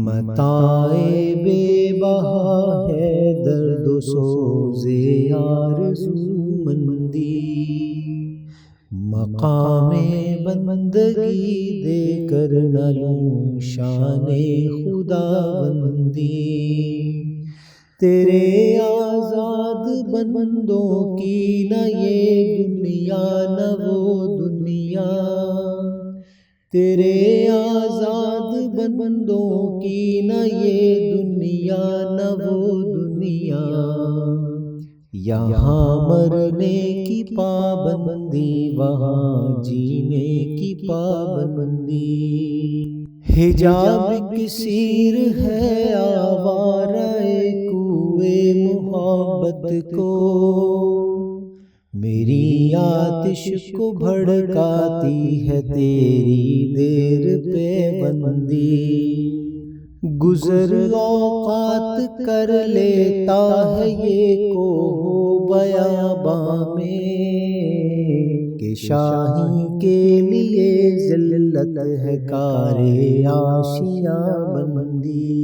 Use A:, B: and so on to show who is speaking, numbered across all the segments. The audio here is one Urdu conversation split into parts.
A: متاع بے بہا ہے درد و سوز آرزو مندی، مقام بندگی دے کر نہ لوں شان خداوندی۔ تیرے آزاد بندوں کی نہ یہ دنیا نہ وہ دنیا، تیرے آزاد بندوں کی نہ یہ دنیا نہ وہ دنیا۔ یہاں مرنے کی پابندی وہاں جینے کی پابندی، حجاب کثیر ہے آوارہ کوئے محبت کو، میری آتش کو بھڑکاتی ہے تیری دیر پہ بندی۔ گزر اوقات کر لیتا ہے یہ کوہ بیاباں میں، کہ شاہی کے لیے ذلت ہے کار آشیاں بندی۔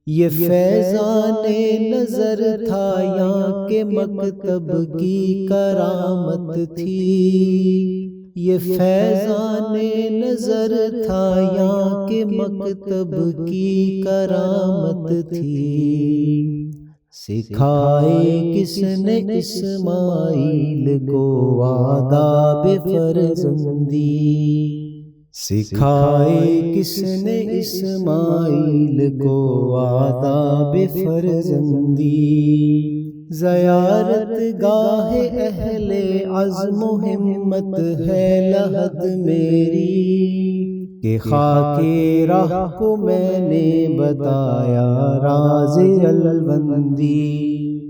A: یہ فیضان نظر تھا یا کہ مکتب کی کرامت تھی، یہ فیضان نظر تھا یا کہ مکتب کی کرامت تھی۔ سکھائے کس نے اسماعیل کو آداب فرزندی، سکھائے کس نے اسماعیل کو آداب فرزندی۔ زیارت گاہ اہل عزم و ہمت ہے لحد میری، کہ خاک راہ کو میں نے بتایا راز الوندی۔